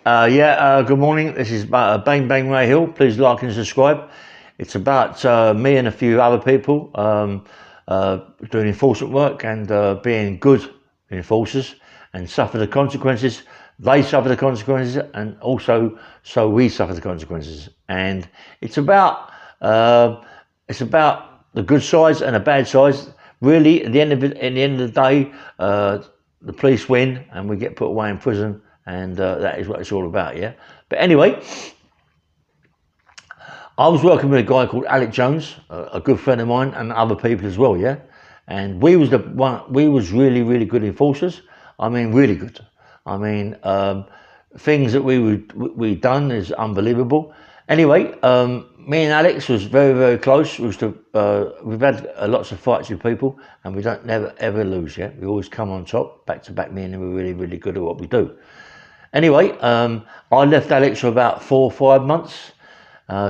Good morning. This is Bang Bang Ray Hill. Please like and subscribe. It's about me and a few other people doing enforcement work and being good enforcers and suffer the consequences. They suffer the consequences, and also so we suffer the consequences. And it's about the good sides and the bad sides. Really, at the end of it, at the end of the day, the police win and we get put away in prison, and that is what it's all about, yeah. But anyway, I was working with a guy called Alex Jones, a good friend of mine, and other people as well, yeah. And we was really good enforcers. I mean, really good. I mean, things that we done is unbelievable. Anyway, me and Alex was very close. We've had lots of fights with people, and we don't never ever lose. Yeah, we always come on top, back to back. Me and him are really good at what we do. Anyway, I left Alex for about 4 or 5 months,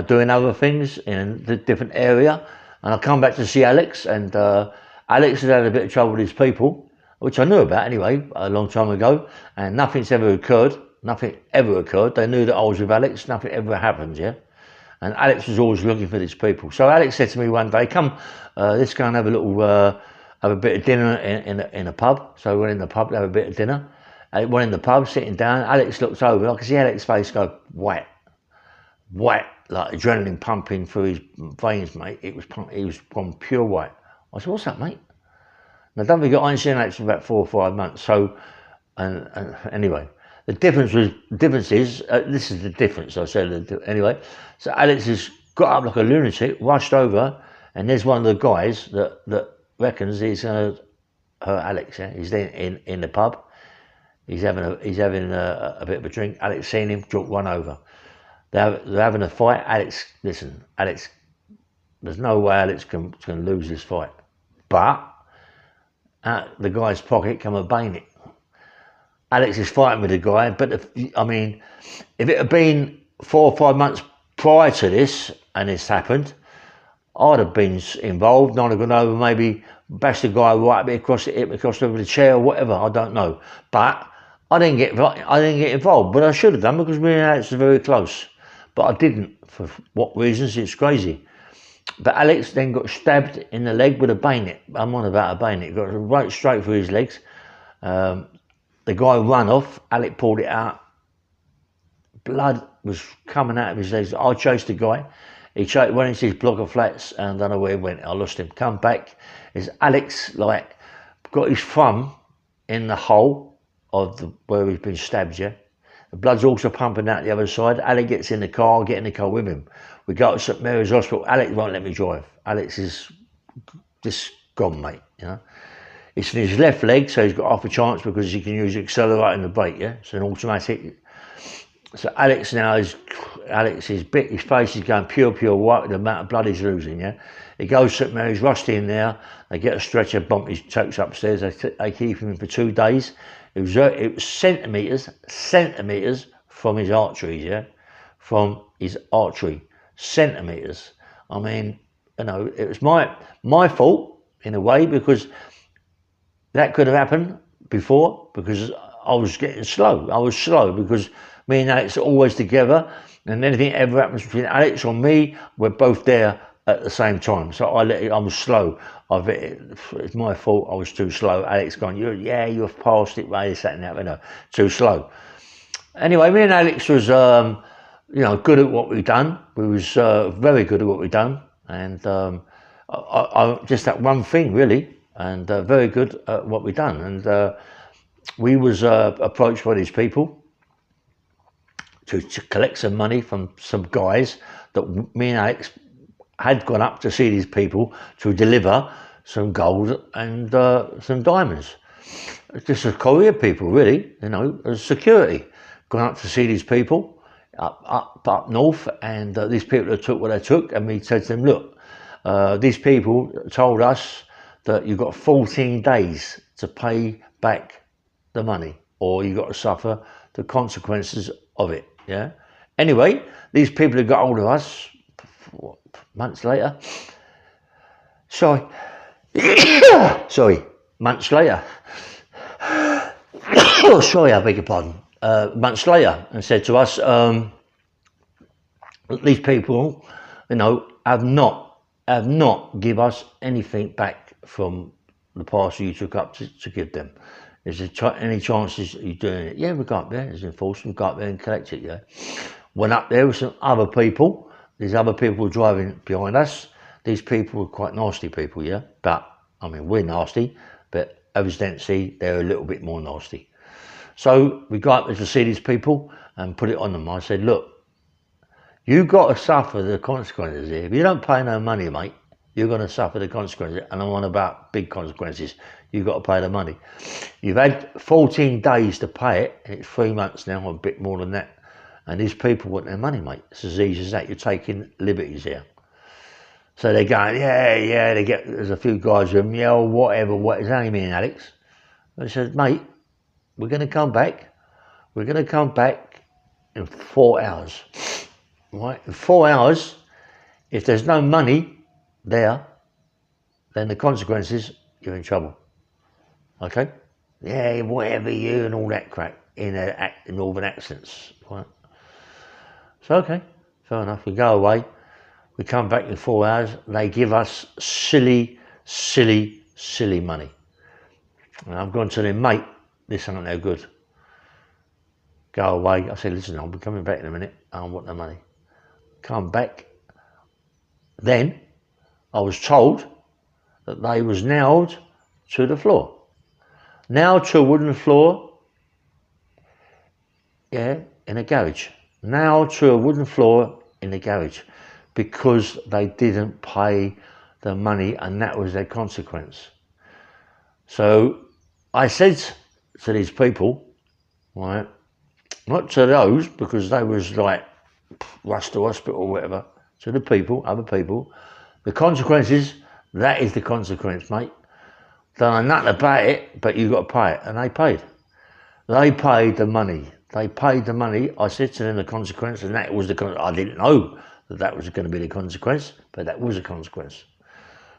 doing other things in a different area, and I come back to see Alex, and Alex had a bit of trouble with his people, which I knew about anyway a long time ago, and nothing's ever occurred. Nothing ever occurred. They knew that I was with Alex. Nothing ever happened, yeah. And Alex was always looking for these people. So Alex said to me one day, "Come, let's go and have a little, have a bit of dinner in a pub." So we went in the pub to have a bit of dinner. I went in the pub, sitting down. Alex looked over. I could see Alex's face go white, like adrenaline pumping through his veins, mate. He was gone pure white. I said, "What's that, mate?" Now don't forget, I ain't seen Alex for about 4 or 5 months. So, and anyway. The difference is, this is the difference, I said, anyway. So Alex has got up like a lunatic, rushed over, and there's one of the guys that reckons he's going to hurt Alex, yeah? He's in the pub, he's having a bit of a drink. Alex seen him, run over. They're having a fight. Alex, there's no way Alex can lose this fight. But out the guy's pocket come a bayonet. Alex is fighting with the guy, but if it had been 4 or 5 months prior to this and this happened, I'd have been involved. I'd have gone over, maybe bashed the guy right a bit across over the chair or whatever. I don't know, but I didn't get involved. But I should have done, because me and Alex are very close. But I didn't. For what reasons? It's crazy. But Alex then got stabbed in the leg with a bayonet. I'm on about a bayonet. He got right straight through his legs. The guy ran off. Alex pulled it out. Blood was coming out of his legs. I chased the guy. He went into his block of flats, and I don't know where he went. I lost him. Come back. Is Alex got his thumb in the hole of where he's been stabbed? Yeah. The blood's also pumping out the other side. Alex gets in the car. I get in the car with him. We go to St Mary's Hospital. Alex won't let me drive. Alex is just gone, mate. You know. It's in his left leg, so he's got half a chance because he can use the accelerator and the brake, yeah? It's an automatic. So Alex now his face is going pure white with the amount of blood he's losing, yeah? He goes to St Mary's, rushed in there, they get a stretcher, bump his takes upstairs, they keep him for 2 days. It was centimetres from his arteries, yeah? From his artery, centimetres. I mean, you know, it was my fault in a way, because that could have happened before, because I was getting slow. I was slow because me and Alex are always together, and anything ever happens between Alex or me, we're both there at the same time. So I was slow. It's my fault. I was too slow. Alex gone, you've passed it, right? This, that, and that, you know, too slow. Anyway, me and Alex was, good at what we've done. We was very good at what we've done, and I just that one thing really. And very good at what we done. And we was approached by these people to collect some money from some guys that me and Alex had gone up to see these people to deliver some gold and some diamonds. Just as courier people, really, you know, as security. Gone up to see these people up north, and these people that took what they took, and we said to them, look, these people told us that you've got 14 days to pay back the money, or you got to suffer the consequences of it, yeah? Anyway, these people have got hold of us months later. Sorry, months later. Oh, sorry, I beg your pardon. months later and said to us, these people, you know, have not give us anything back from the parcel you took up to give them. Is there any chances you're doing it? Yeah, we go up there. There's enforcement. Go up there and collect it. Yeah. Went up there with some other people. These other people were driving behind us. These people were quite nasty people. Yeah. But I mean, we're nasty, but evidently they're a little bit more nasty. So we go up there to see these people and put it on them. I said, look, you got to suffer the consequences here. If you don't pay no money, mate, you're going to suffer the consequences. And I'm on about big consequences. You've got to pay the money. You've had 14 days to pay it, and it's 3 months now, or a bit more than that. And these people want their money, mate. It's as easy as that. You're taking liberties here. So they're going, yeah, there's a few guys with them, yeah, or whatever, what is that mean, Alex? I said, mate, we're going to come back. We're going to come back in 4 hours. Right, in 4 hours, if there's no money there, then the consequences, you're in trouble. Okay? Yeah, whatever you and all that crap in northern accents. Right? So, okay, fair enough. We go away. We come back in 4 hours. They give us silly money. And I've gone to them, mate, this ain't no good. Go away. I said, listen, I'll be coming back in a minute. I want the money. Come back. Then I was told that they was nailed to the floor. Nailed to a wooden floor, yeah, in a garage. Nailed to a wooden floor in the garage because they didn't pay the money, and that was their consequence. So I said to these people, right, not to those because they was like rushed to hospital or whatever, to the people, other people, the consequences, that is the consequence, mate. Don't know nothing about it, but you've got to pay it. And they paid. They paid the money. They paid the money. I said to them the consequence, and that was the consequence. I didn't know that was going to be the consequence, but that was a consequence.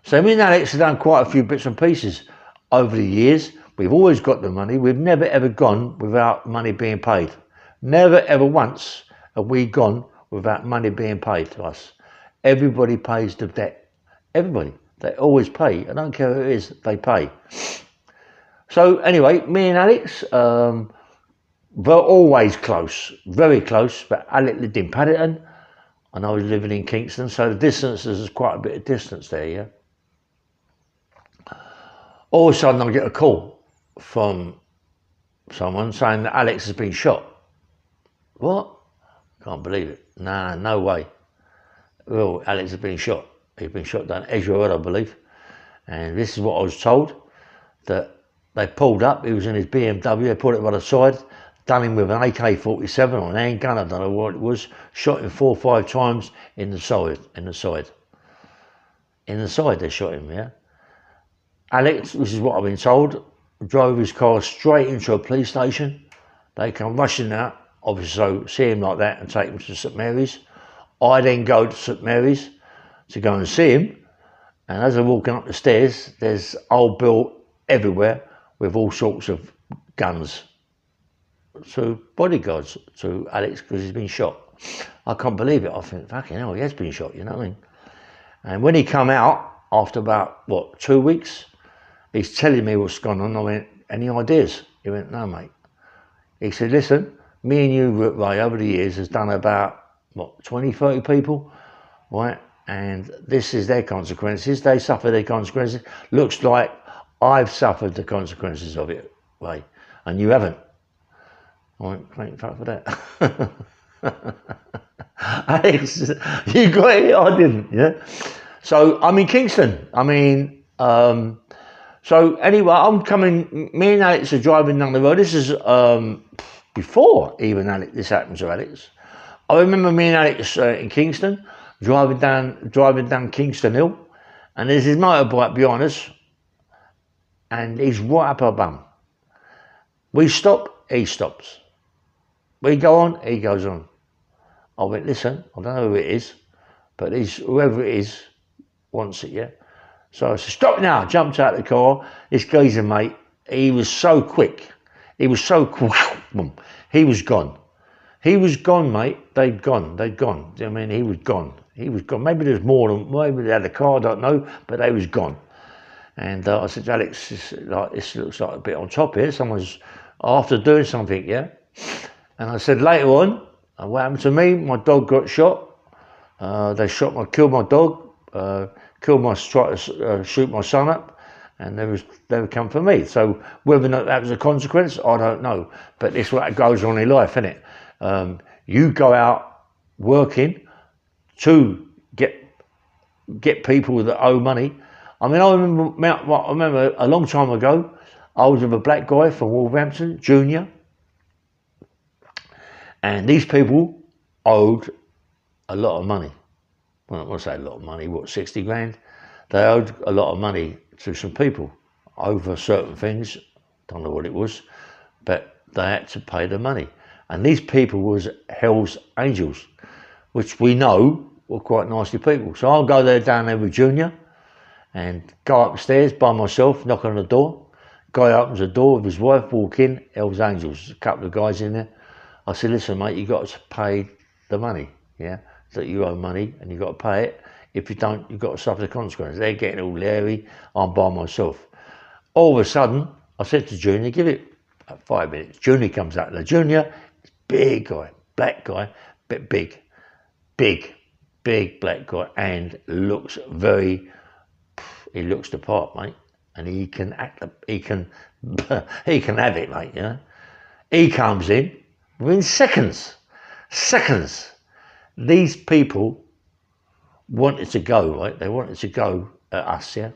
So me and Alex have done quite a few bits and pieces over the years. We've always got the money. We've never ever gone without money being paid. Never ever once have we gone without money being paid to us. Everybody pays the debt. Everybody. They always pay. I don't care who it is, they pay. So anyway, me and Alex were always close, very close, but Alex lived in Paddington and I was living in Kingston, so the distance, there's quite a bit of distance there, yeah. All of a sudden I get a call from someone saying that Alex has been shot. What? Can't believe it. Nah, no way. Well, Alex has been shot. He's been shot down Edgware Road, I believe. And this is what I was told, that they pulled up, he was in his BMW, they put it by the side, done him with an AK-47 or an handgun, I don't know what it was, shot him 4 or 5 times in the side. In the side they shot him, yeah. Alex, this is what I've been told, drove his car straight into a police station. They come rushing out, obviously, so see him like that and take him to St Mary's. I then go to St Mary's to go and see him, and as I'm walking up the stairs, there's old Bill everywhere with all sorts of guns. So bodyguards to Alex because he's been shot. I can't believe it. I think, fucking hell, he has been shot, you know what I mean? And when he come out, after about, 2 weeks, he's telling me what's gone on. I went, any ideas? He went, no, mate. He said, listen, me and you, Ray, over the years, has done about, 20, 30 people, right? And this is their consequences. They suffer their consequences. Looks like I've suffered the consequences of it, Ray, and you haven't. I went, thank fuck for that. Alex, you got it, I didn't, yeah? So I'm in Kingston. So anyway, I'm coming, me and Alex are driving down the road. This is before even this happened to Alex. I remember me and Alex in Kingston, driving down Kingston Hill, and there's his motorbike behind us, and he's right up our bum. We stop, he stops. We go on, he goes on. I went, listen, I don't know who it is, but whoever it is wants it, yeah? So I said, stop now, jumped out of the car. This geezer, mate, he was so quick. He was so quick. He was gone. He was gone, mate. They'd gone. I mean, he was gone. He was gone. Maybe there's more than, maybe they had a car, I don't know, but they was gone. And I said, Alex, this looks like a bit on top here. Someone's after doing something, yeah? And I said, later on, what happened to me? My dog got shot. They killed my dog, tried to shoot my son up, and they would come for me. So whether or not that was a consequence, I don't know. But it's what goes on in life, isn't it? You go out working to get people that owe money. I mean, I remember a long time ago, I was with a black guy from Wolverhampton, Junior, and these people owed a lot of money. Well, I want to say a lot of money, 60 grand? They owed a lot of money to some people over certain things, don't know what it was, but they had to pay the money. And these people was Hell's Angels, which we know were quite nasty people. So I'll go down there with Junior and go upstairs by myself, knock on the door. Guy opens the door with his wife, walk in, Hell's Angels, a couple of guys in there. I said, listen, mate, you got to pay the money, yeah? That you owe money and you got to pay it. If you don't, you've got to suffer the consequences. They're getting all leery, I'm by myself. All of a sudden, I said to Junior, give it 5 minutes. Junior comes out. Now, Junior, big guy, black guy, but big black guy, and looks he looks the part, mate. And he can he can have it, mate, you know. He comes in within seconds. These people wanted to go, right? They wanted to go at us, yeah.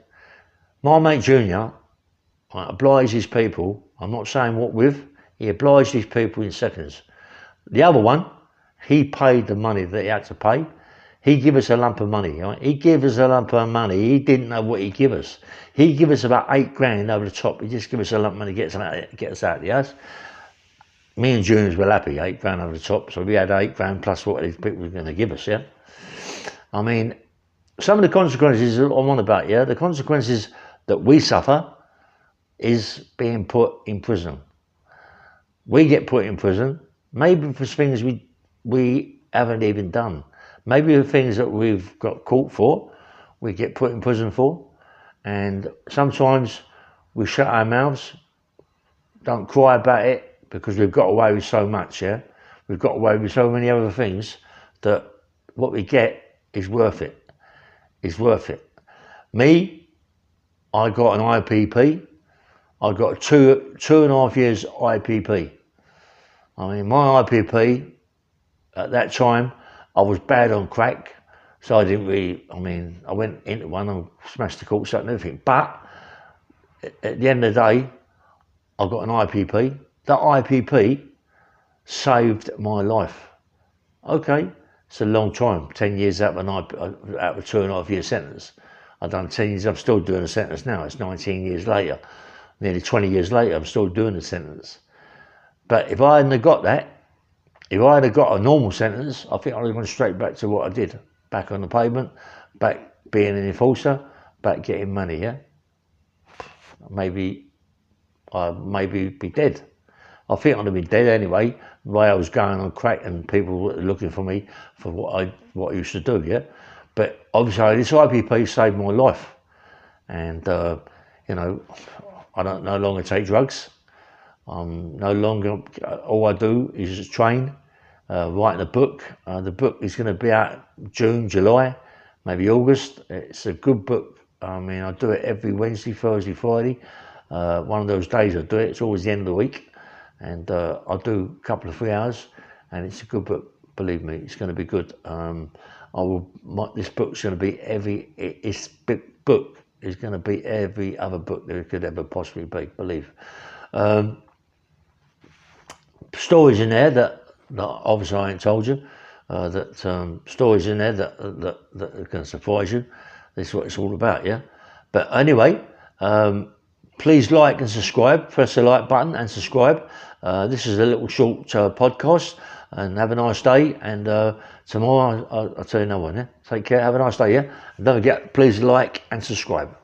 My mate Junior, right, obliged his people. I'm not saying what with. He obliged his people in seconds. The other one, he paid the money that he had to pay. He gave us a lump of money, right? He gave us a lump of money. He didn't know what he'd give us. He gave us about 8 grand over the top. He just gave us a lump of money, get us out of the house. Me and Juniors were happy, 8 grand over the top. So we had 8 grand plus what these people were going to give us, yeah? I mean, some of the consequences I'm on about, yeah? The consequences that we suffer is being put in prison. We get put in prison, maybe for things we haven't even done. Maybe the things that we've got caught for, we get put in prison for. And sometimes we shut our mouths, don't cry about it, because we've got away with so much, yeah? We've got away with so many other things that what we get is worth it. It's worth it. Me, I got an IPP. I got 2.5 years IPP. I mean, my IPP, at that time, I was bad on crack, so I didn't really, I mean, I went into one and smashed the corks out and everything. But at the end of the day, I got an IPP. That IPP saved my life. Okay, it's a long time, 10 years out of a 2.5 year sentence. I've done 10 years, I'm still doing a sentence now. It's 19 years later, nearly 20 years later, I'm still doing a sentence. But if I hadn't have got that, if I had got a normal sentence, I think I would have gone straight back to what I did. Back on the pavement, back being an enforcer, back getting money, yeah? Maybe I'd be dead. I think I'd have been dead anyway, the way I was going on crack and people were looking for me for what I used to do, yeah? But obviously this IPP saved my life. And, you know, I don't no longer take drugs. No longer, all I do is train, writing a book. The book is going to be out June, July, maybe August. It's a good book. I mean, I do it every Wednesday, Thursday, Friday. One of those days I do it. It's always the end of the week. And I'll do a couple of 3 hours. And it's a good book. Believe me, it's going to be good. This book's going to be this book is going to be every other book there could ever possibly be, believe. Stories in there that obviously I ain't told you, stories in there that can surprise you. This is what it's all about, yeah? But anyway, please like and subscribe. Press the like button and subscribe. This is a little short podcast, and have a nice day. And tomorrow I'll tell you another one, yeah? Take care, have a nice day, yeah? And don't forget, please like and subscribe.